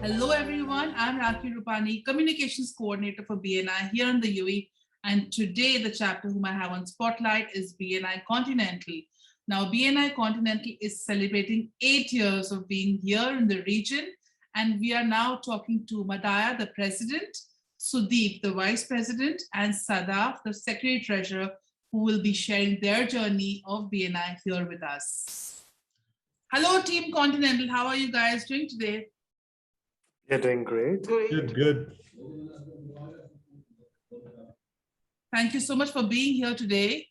Hello everyone, I'm Rakhi Rupani, Communications Coordinator for BNI here in the UAE. And today the chapter whom I have on Spotlight is BNI Continental. Now BNI Continental is celebrating 8 years of being here in the region. And we are now talking to Madaiah, the President, Sudeep, the Vice President, and Sadaf, the Secretary Treasurer, who will be sharing their journey of BNI here with us. Hello Team Continental, how are you guys doing today? You're doing great. Good. Thank you so much for being here today.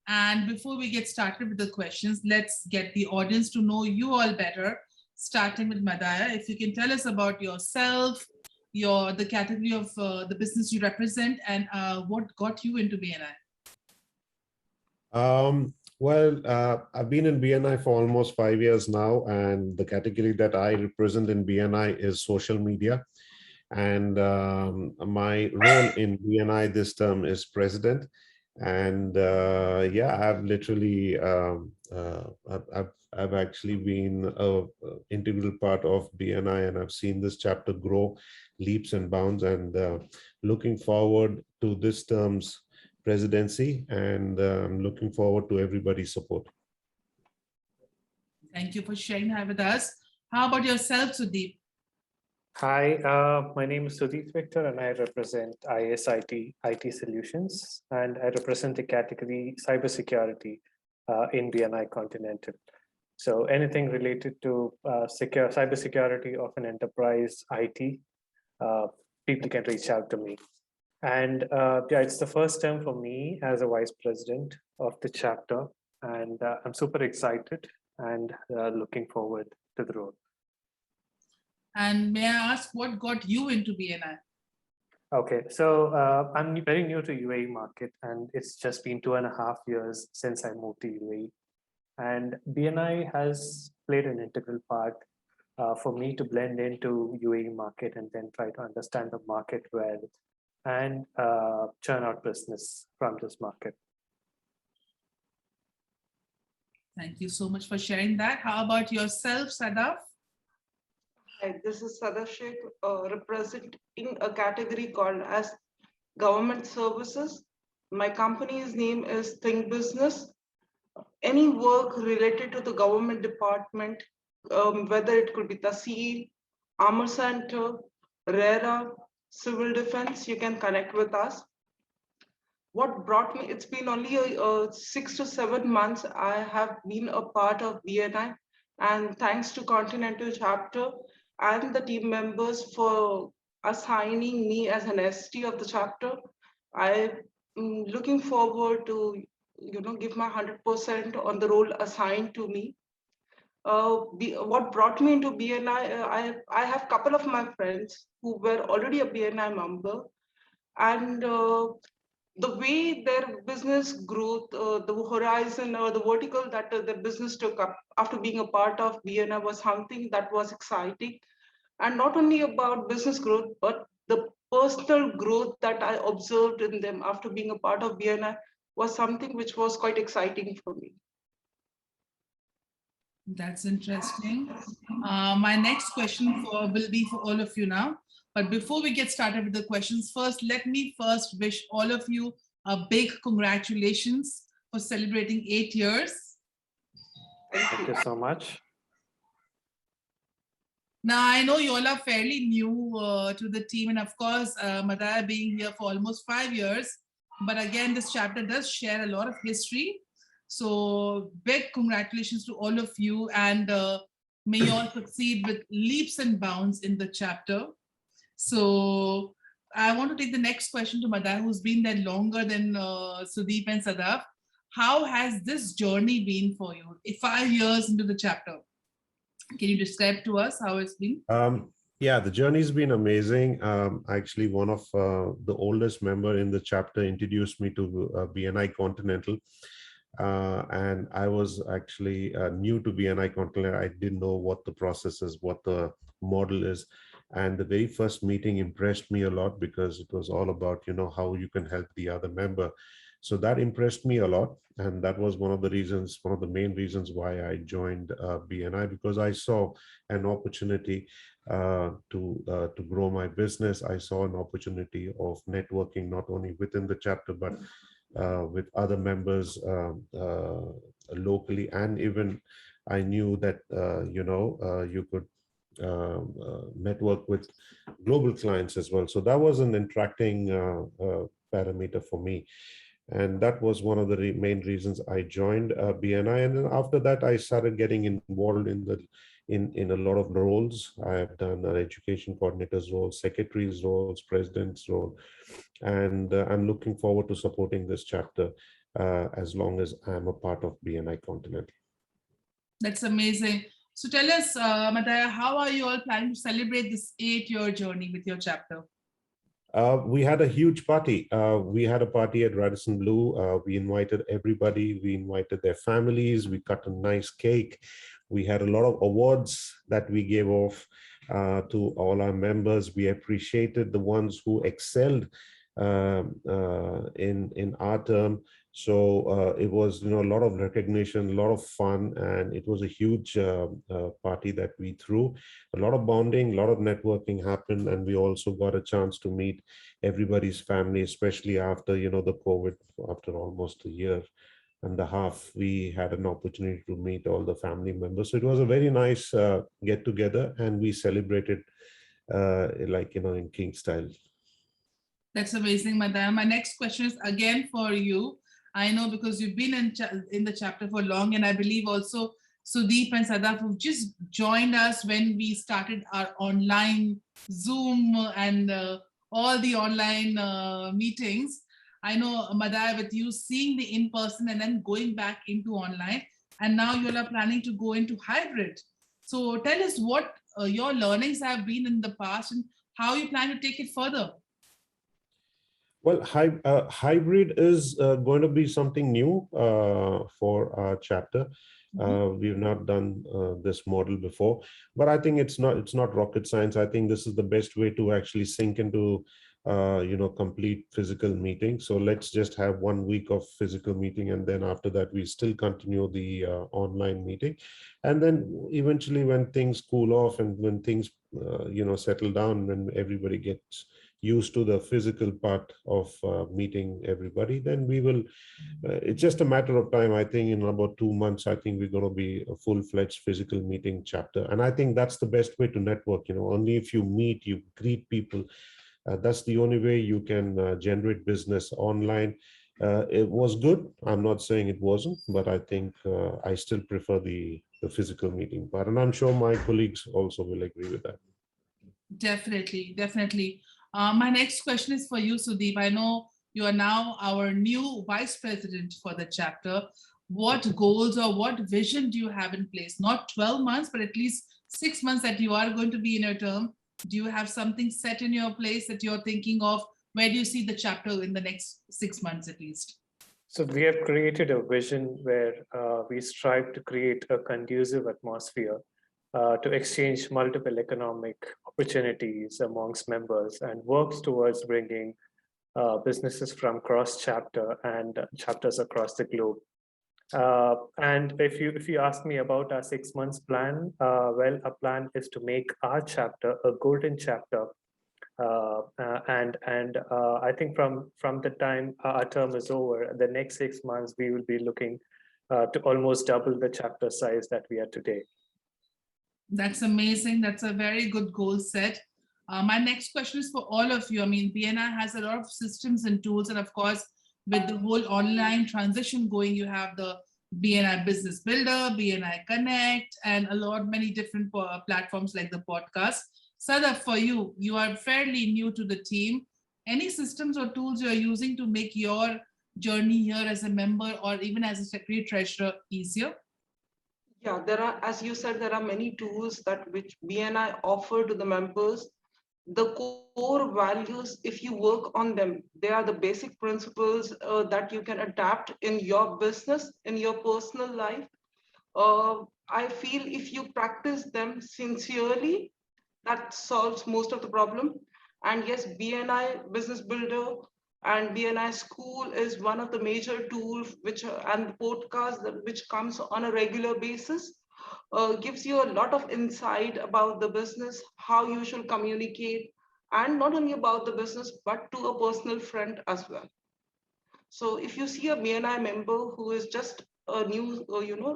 And before we get started with the questions, let's get the audience to know you all better, starting with Madaiah. If you can tell us about yourself, the category of the business you represent, and what got you into BNI. I've been in BNI for almost 5 years now, and the category that I represent in BNI is social media. And my role in BNI this term is president. And I've literally, I've actually been an integral part of BNI, and I've seen this chapter grow leaps and bounds, and looking forward to this term's presidency, and I'm looking forward to everybody's support. Thank you for sharing that with us. How about yourself, Sudeep? Hi, my name is Sudeep Victor, and I represent ISIT IT Solutions, and I represent the category cybersecurity in BNI Continental. So anything related to cybersecurity of an enterprise IT, people can reach out to me. And it's the first time for me as a vice president of the chapter, and I'm super excited and looking forward to the role. And may I ask what got you into BNI? Okay, so I'm very new to UAE market, and it's just been 2.5 years since I moved to UAE. And BNI has played an integral part for me to blend into UAE market and then try to understand the market well and churn out business from this market. Thank you so much for sharing that. How about yourself, Sadaf? Hi, this is Sadaf Sheikh, representing a category called as government services. My company's name is Think Business. Any work related to the government department, whether it could be Tahsil, Armor Center, RERA, Civil Defense, you can connect with us. What brought me, it's been only 6 to 7 months I have been a part of BNI, and thanks to Continental chapter and the team members for assigning me as an ST of the chapter. I'm looking forward to give my 100% on the role assigned to me. What brought me into BNI, I have a couple of my friends who were already a BNI member, and the way their business growth, the horizon or the vertical that the business took up after being a part of BNI was something that was exciting. And not only about business growth, but the personal growth that I observed in them after being a part of BNI was something which was quite exciting for me. That's interesting. My next question will be for all of you now. But before we get started with the questions, let me wish all of you a big congratulations for celebrating 8 years. Thank you so much. Now, I know you all are fairly new to the team, and of course, Madaiah being here for almost 5 years. But again, this chapter does share a lot of history. So big congratulations to all of you, and may you all succeed with leaps and bounds in the chapter. So I want to take the next question to Madaiah, who's been there longer than Sudeep and Sadaf. How has this journey been for you? 5 years into the chapter. Can you describe to us how it's been? The journey's been amazing. Actually, one of the oldest member in the chapter introduced me to BNI Continental. And I was actually new to BNI Continental. I didn't know what the process is, what the model is. And the very first meeting impressed me a lot because it was all about, how you can help the other member. So that impressed me a lot. And that was one of the main reasons why I joined BNI, because I saw an opportunity to grow my business. I saw an opportunity of networking, not only within the chapter, but with other members locally. And even I knew that, you could network with global clients as well. So that was an attracting parameter for me. And that was one of the main reasons I joined BNI. And then after that, I started getting involved in a lot of roles. I have done an education coordinator's role, secretary's roles, president's role, and I'm looking forward to supporting this chapter as long as I'm a part of BNI Continental. That's amazing. So tell us, Madaiah, how are you all planning to celebrate this 8-year journey with your chapter? We had a huge party. We had a party at Radisson Blu. We invited everybody. We invited their families. We cut a nice cake. We had a lot of awards that we gave off to all our members. We appreciated the ones who excelled in our term. So it was, a lot of recognition, a lot of fun, and it was a huge party that we threw. A lot of bonding, a lot of networking happened, and we also got a chance to meet everybody's family, especially after, the COVID, after almost a year and a half, we had an opportunity to meet all the family members. So it was a very nice get together, and we celebrated in King style. That's amazing, Madaiah. My next question is again for you. I know because you've been in the chapter for long, and I believe also Sudeep and Sadaf, who've just joined us when we started our online Zoom and all the online meetings. I know, Madaiah, with you seeing the in-person and then going back into online, and now you are planning to go into hybrid. So tell us what your learnings have been in the past and how you plan to take it further. Well, hybrid is going to be something new for our chapter. We've not done this model before, but I think it's not rocket science. I think this is the best way to actually sink into complete physical meeting. So let's just have 1 week of physical meeting, and then after that we still continue the online meeting. And then eventually, when things cool off and when things settle down, when everybody gets used to the physical part of meeting everybody, then we will, it's just a matter of time. I think in about 2 months, I think we're going to be a full-fledged physical meeting chapter. And I think that's the best way to network. Only if you meet, you greet people. That's the only way you can generate business online. It was good. I'm not saying it wasn't, but I think I still prefer the physical meeting part. And I'm sure my colleagues also will agree with that. Definitely, definitely. My next question is for you, Sudeep. I know you are now our new vice president for the chapter. What goals or what vision do you have in place? Not 12 months, but at least 6 months that you are going to be in your term. Do you have something set in your place that you're thinking of? Where do you see the chapter in the next 6 months at least? So we have created a vision where we strive to create a conducive atmosphere to exchange multiple economic opportunities amongst members, and works towards bringing businesses from cross-chapter and chapters across the globe. And if you ask me about our 6 months plan, well, our plan is to make our chapter a golden chapter. I think from the time our term is over, the next 6 months, we will be looking to almost double the chapter size that we are today. That's amazing. That's a very good goal set. My next question is for all of you. I mean, BNI has a lot of systems and tools, and of course, with the whole online transition going, you have the BNI Business Builder, BNI Connect, and many different platforms like the podcast. Sadaf, for you, you are fairly new to the team. Any systems or tools you are using to make your journey here as a member or even as a secretary treasurer easier? Yeah, as you said, there are many tools which BNI offer to the members. The core values, if you work on them, they are the basic principles that you can adapt in your business, in your personal life. I feel if you practice them sincerely, that solves most of the problem. And yes, BNI Business Builder And BNI School is one of the major tools and the podcast which comes on a regular basis, gives you a lot of insight about the business, how you should communicate, and not only about the business, but to a personal friend as well. So if you see a BNI member who is just a new,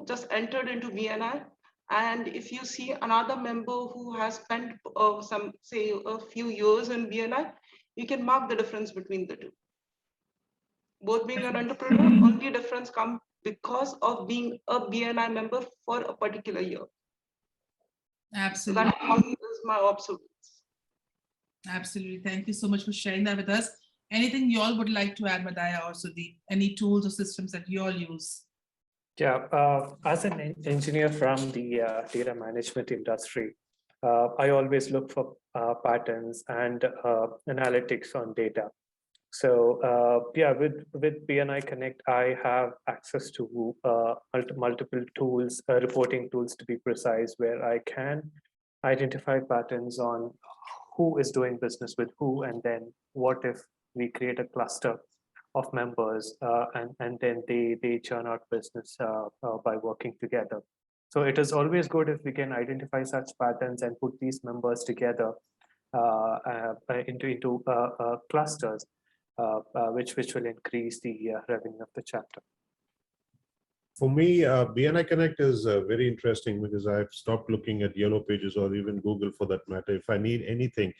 just entered into BNI, and if you see another member who has spent say a few years in BNI, you can mark the difference between the two. Both being an entrepreneur, only difference comes because of being a BNI member for a particular year. Absolutely. So that is my observation. Absolutely. Thank you so much for sharing that with us. Anything you all would like to add, Madaiah or Sudeep? Any tools or systems that you all use? Yeah, as an engineer from the data management industry, I always look for patterns and analytics on data. So yeah, with BNI Connect, I have access to multiple tools, reporting tools to be precise, where I can identify patterns on who is doing business with who, and then what if we create a cluster of members and then they churn out business by working together. So it is always good if we can identify such patterns and put these members together into clusters, which will increase the revenue of the chapter. For me, BNI Connect is very interesting because I've stopped looking at Yellow Pages or even Google for that matter. If I need anything,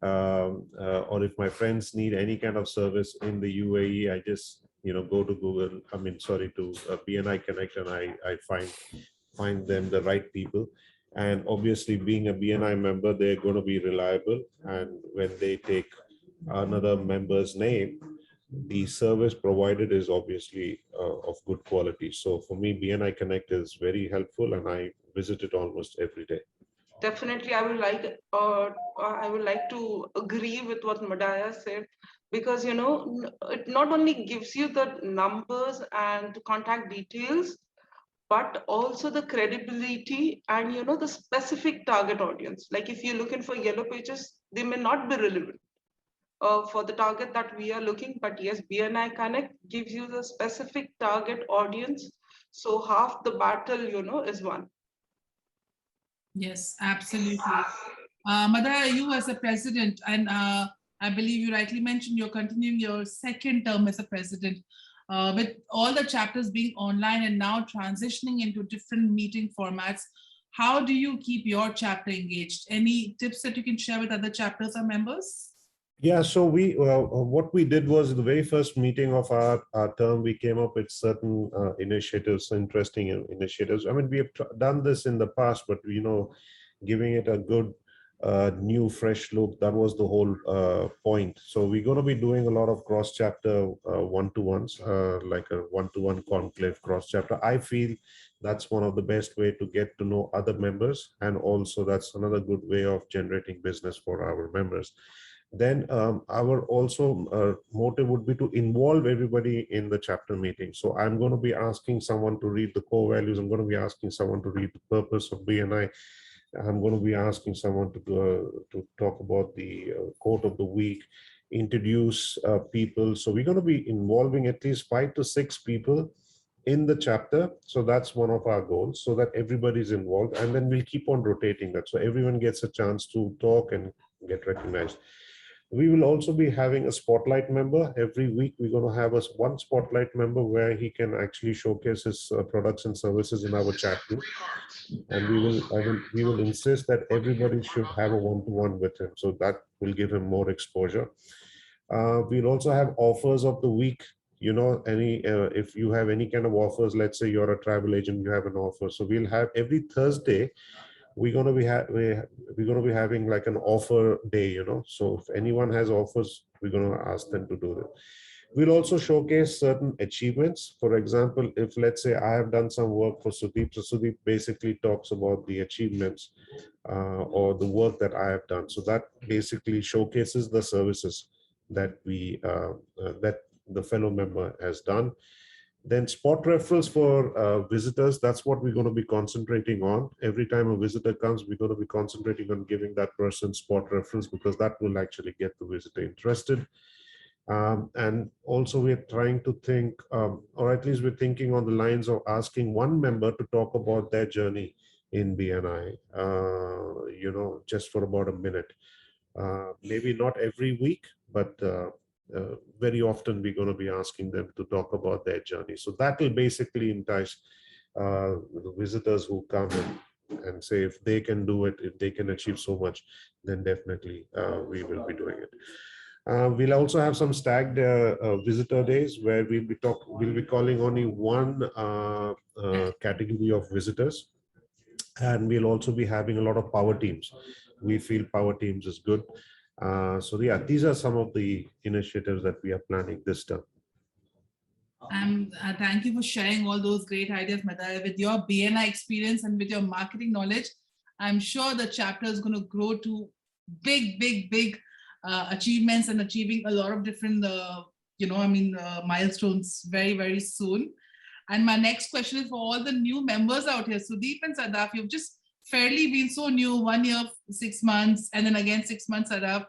or if my friends need any kind of service in the UAE, I just go to Google. To BNI Connect, and I find them the right people. And obviously, being a BNI member, they're going to be reliable. And when they take another member's name, the service provided is obviously of good quality. So for me, BNI Connect is very helpful, and I visit it almost every day. Definitely, I would like to agree with what Madaiah said, because it not only gives you the numbers and contact details, but also the credibility and the specific target audience. Like if you're looking for Yellow Pages, they may not be relevant for the target that we are looking, but yes, BNI Connect gives you the specific target audience. So half the battle, is won. Yes, absolutely. Madaiah, you as a president, and I believe you rightly mentioned you're continuing your second term as a president. With all the chapters being online and now transitioning into different meeting formats, how do you keep your chapter engaged? Any tips that you can share with other chapters or members? Yeah, so what we did was the very first meeting of our term, we came up with certain initiatives, interesting initiatives. I mean, we have done this in the past, but giving it a good new fresh look, that was the whole point. So we're going to be doing a lot of cross chapter one-to-ones, like a one-to-one conclave cross chapter. I feel that's one of the best way to get to know other members, and also that's another good way of generating business for our members. Then our also motive would be to involve everybody in the chapter meeting. So I'm going to be asking someone to read the core values. I'm going to be asking someone to read the purpose of BNI. I'm going to be asking someone to talk about the quote of the week, introduce people. So we're going to be involving at least 5 to 6 people in the chapter. So that's one of our goals, so that everybody's involved, and then we'll keep on rotating that. So everyone gets a chance to talk and get recognized. We will also be having a spotlight member. Every week, we're going to have one spotlight member where he can actually showcase his products and services in our chat group. And we will insist that everybody should have a one-to-one with him. So that will give him more exposure. We'll also have offers of the week. If you have any kind of offers, let's say you're a travel agent, you have an offer. So we'll have every Thursday, we're going to be having like an offer day, so if anyone has offers, we're going to ask them to do that. We'll also showcase certain achievements. For example, if let's say I have done some work for Sudeep, so Sudeep basically talks about the achievements or the work that I have done. So that basically showcases the services that that the fellow member has done. Then spot referrals for visitors, that's what we're going to be concentrating on. Every time a visitor comes, we're going to be concentrating on giving that person spot referrals, because that will actually get the visitor interested. And also we're trying to think, or at least we're thinking on the lines of asking one member to talk about their journey in BNI, just for about a minute. Maybe not every week, but very often we're going to be asking them to talk about their journey. So that will basically entice the visitors who come and say if they can do it, if they can achieve so much, then definitely we will be doing it. We'll also have some stagged visitor days where we'll be calling only one category of visitors, and we'll also be having a lot of power teams. We feel power teams is good. So yeah, these are some of the initiatives that we are planning this term. Thank you for sharing all those great ideas, Madaiah. With your BNI experience and with your marketing knowledge, I'm sure the chapter is going to grow to big achievements and achieving a lot of different, milestones very, very soon. And my next question is for all the new members out here. Sudeep and Sadaf, you've just fairly been so new, 1 year, 6 months, and then again 6 months, Sadaf.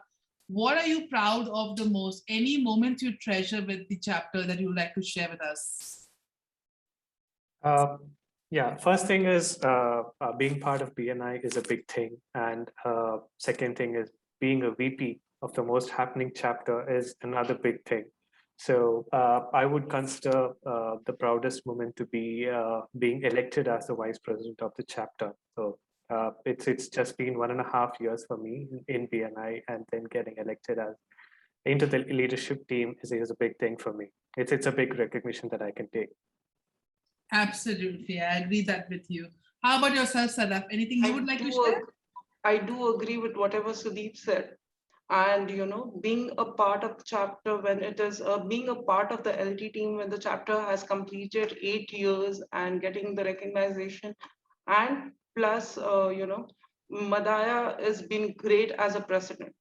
What are you proud of the most? Any moment you treasure with the chapter that you would like to share with us? Yeah, first thing is being part of BNI is a big thing. And second thing is being a VP of the most happening chapter is another big thing. So I would consider the proudest moment to be being elected as the vice president of the chapter. So it's just been 1.5 years for me in BNI, and then getting elected into the leadership team is a big thing for me. It's a big recognition that I can take. Absolutely, I agree that with you. How about yourself, Sadaf? Anything you would like to share? I do agree with whatever Sudeep said. And being a part of the chapter when it is being a part of the LT team when the chapter has completed 8 years and getting the recognition, and plus Madaiah has been great as a president.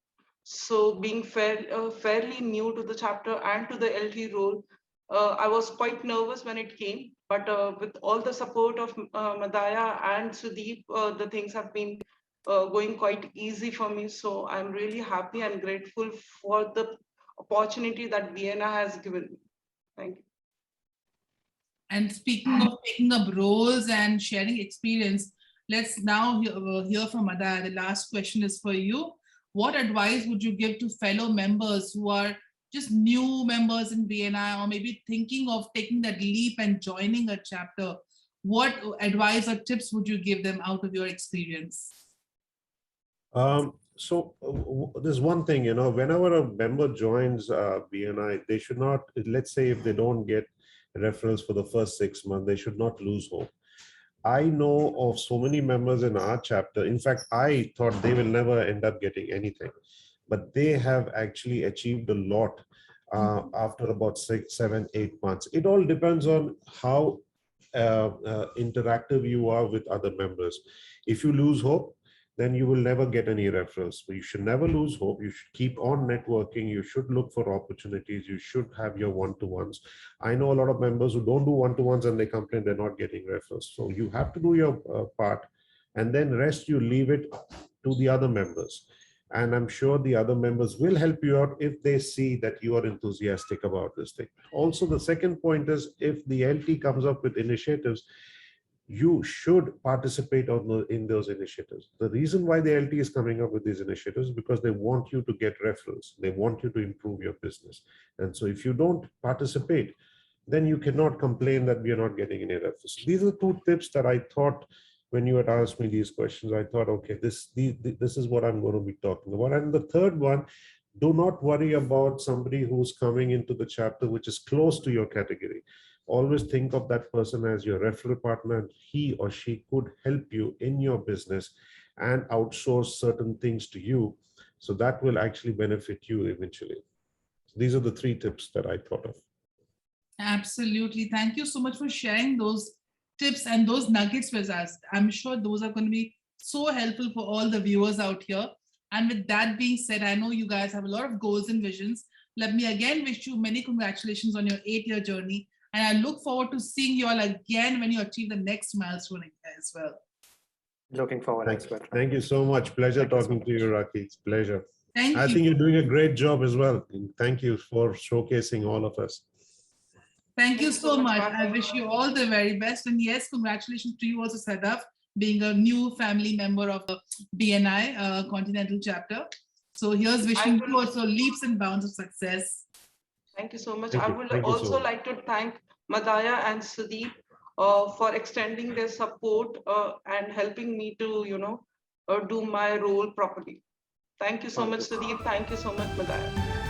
So being fairly new to the chapter and to the LT role, I was quite nervous when it came, but with all the support of Madaiah and Sudeep, the things have been going quite easy for me. So I'm really happy and grateful for the opportunity that BNI has given me. Thank you. And speaking of taking up roles and sharing experience, let's now hear from Madaiah. The last question is for you. What advice would you give to fellow members who are just new members in BNI, or maybe thinking of taking that leap and joining a chapter? What advice or tips would you give them out of your experience? So there's one thing, whenever a member joins BNI, they should not, let's say if they don't get referrals for the first 6 months, they should not lose hope. I know of so many members in our chapter. In fact, I thought they will never end up getting anything, but they have actually achieved a lot after about 6, 7, 8 months. It all depends on how interactive you are with other members. If you lose hope, then you will never get any referrals. So you should never lose hope. You should keep on networking. You should look for opportunities. You should have your one-to-ones. I know a lot of members who don't do one-to-ones and they complain they're not getting referrals. So you have to do your part, and then rest you leave it to the other members. And I'm sure the other members will help you out if they see that you are enthusiastic about this thing. Also, the second point is if the LT comes up with initiatives, you should participate in those initiatives. The reason why the LT is coming up with these initiatives is because they want you to get referrals. They want you to improve your business. And so if you don't participate, then you cannot complain that we are not getting any referrals. These are 2 tips that I thought when you had asked me these questions, I thought, okay, this is what I'm going to be talking about. And the third one, do not worry about somebody who's coming into the chapter which is close to your category. Always think of that person as your referral partner, and he or she could help you in your business and outsource certain things to you. So that will actually benefit you eventually. These are the 3 tips that I thought of. Absolutely. Thank you so much for sharing those tips and those nuggets with us. I'm sure those are going to be so helpful for all the viewers out here. And with that being said, I know you guys have a lot of goals and visions. Let me again wish you many congratulations on your 8-year journey. And I look forward to seeing you all again when you achieve the next milestone as well. Looking forward as well. Thank you so much. Pleasure talking to you, Raki. It's a pleasure. Thank I you. think you're doing a great job as well. Thank you for showcasing all of us. Thank you so much. Madaiah. I wish you all the very best. And yes, congratulations to you also, Sadaf, being a new family member of the BNI Continental chapter. So here's wishing you also leaps and bounds of success. Thank you so much. Thank I you. would Thank you so also much. like to thank Madaiah and Sudeep for extending their support and helping me to, do my role properly. Thank you so much, Sudeep. Thank you so much, Madaiah.